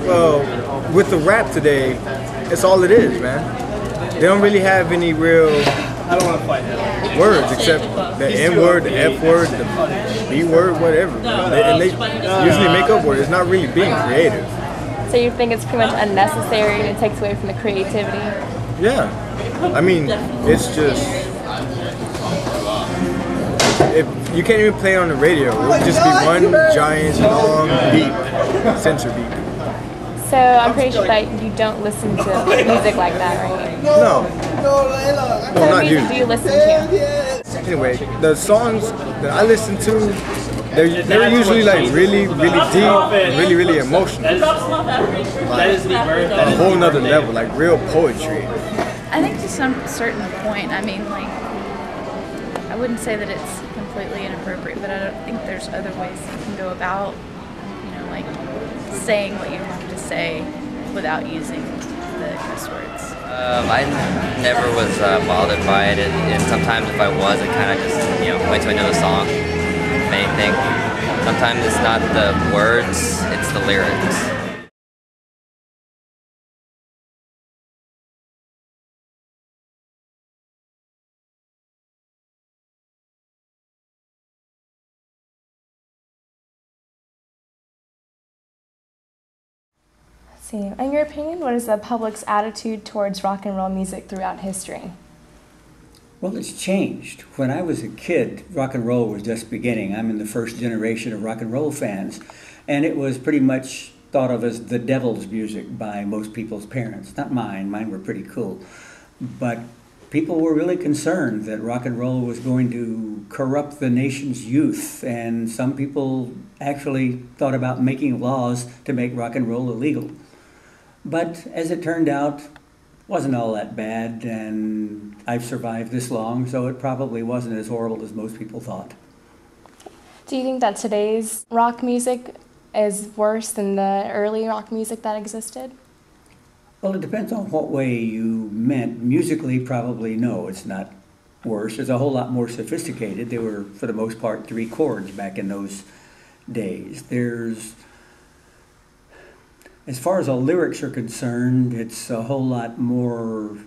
Well, with the rap today, it's all it is, man. They don't really have any real words except the N word, the F word, the B word, whatever. And they usually make up words. It's not really being creative. So you think it's pretty much unnecessary and it takes away from the creativity? Yeah. I mean, it's just, if you can't even play it on the radio. It would just be one giant long beat, censor beat. So I'm pretty sure that you don't listen to music like that, right? No. What Well, not music do you listen to? Anyway, the songs that I listen to, they're usually like really deep, really emotional. Like a whole nother level, like real poetry. I think to some certain point, I mean, like, I wouldn't say that it's completely inappropriate, but I don't think there's other ways you can go about, you know, like saying what you have to say without using the cuss words. I never was bothered by it, and sometimes if I was, it kind of just, you know, went to another song, if anything. Sometimes it's not the words, it's the lyrics. In your opinion, what is the public's attitude towards rock and roll music throughout history? Well, it's changed. When I was a kid, rock and roll was just beginning. I'm in the first generation of rock and roll fans, and it was pretty much thought of as the devil's music by most people's parents. Not mine. Mine were pretty cool. But people were really concerned that rock and roll was going to corrupt the nation's youth, and some people actually thought about making laws to make rock and roll illegal. But as it turned out, wasn't all that bad, and I've survived this long, so it probably wasn't as horrible as most people thought. Do you think that today's rock music is worse than the early rock music that existed? Well, it depends on what way you meant. Musically, probably no, it's not worse. It's a whole lot more sophisticated. They were, for the most part, 3 chords back in those days. As far as the lyrics are concerned, it's a whole lot more,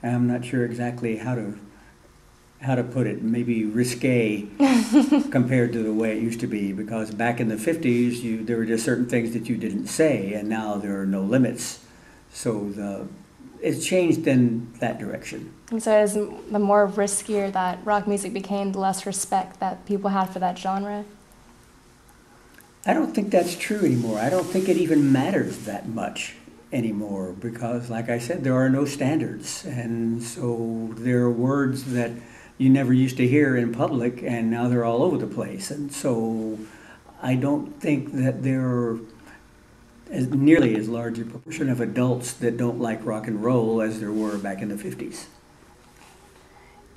I'm not sure exactly how to put it, maybe risque compared to the way it used to be, because back in the 50s, there were just certain things that you didn't say, and now there are no limits. So it's changed in that direction. And so as the more riskier that rock music became, the less respect that people had for that genre? I don't think that's true anymore. I don't think it even matters that much anymore because, like I said, there are no standards. And so there are words that you never used to hear in public, and now they're all over the place. And so I don't think that there are nearly as large a proportion of adults that don't like rock and roll as there were back in the 50s.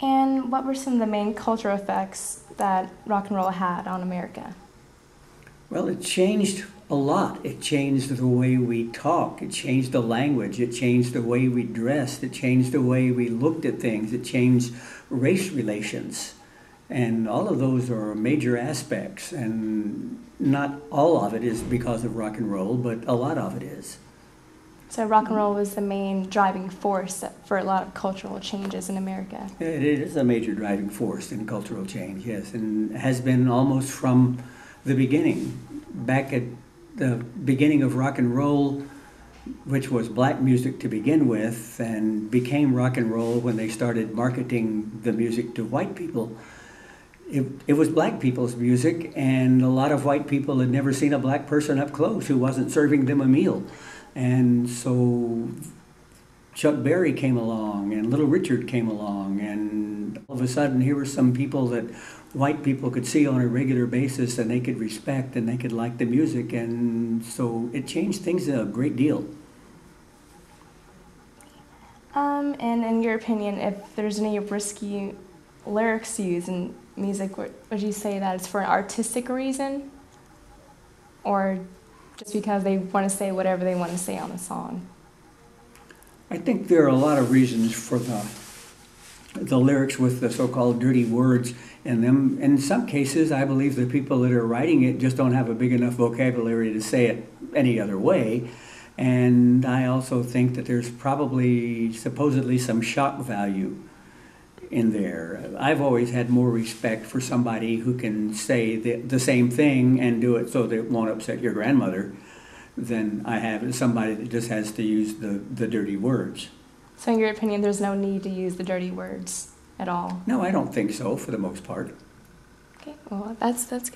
And what were some of the main cultural effects that rock and roll had on America? Well, it changed a lot. It changed the way we talk. It changed the language. It changed the way we dressed. It changed the way we looked at things. It changed race relations. And all of those are major aspects. And not all of it is because of rock and roll, but a lot of it is. So rock and roll was the main driving force for a lot of cultural changes in America. It is a major driving force in cultural change, yes, and has been almost from the beginning. Back at the beginning of rock and roll, which was black music to begin with, and became rock and roll when they started marketing the music to white people. It was black people's music, and a lot of white people had never seen a black person up close who wasn't serving them a meal. And so Chuck Berry came along, and Little Richard came along, and all of a sudden here were some people that white people could see on a regular basis, and they could respect, and they could like the music, and so it changed things a great deal. And in your opinion, if there's any risky lyrics used in music, would you say that it's for an artistic reason, or just because they want to say whatever they want to say on the song? I think there are a lot of reasons for the the lyrics with the so-called dirty words in them. In some cases, I believe the people that are writing it just don't have a big enough vocabulary to say it any other way. And I also think that there's probably supposedly some shock value in there. I've always had more respect for somebody who can say the same thing and do it so that it won't upset your grandmother than I have somebody that just has to use the dirty words. So in your opinion, there's no need to use the dirty words at all? No, I don't think so for the most part. Okay, well, that's good.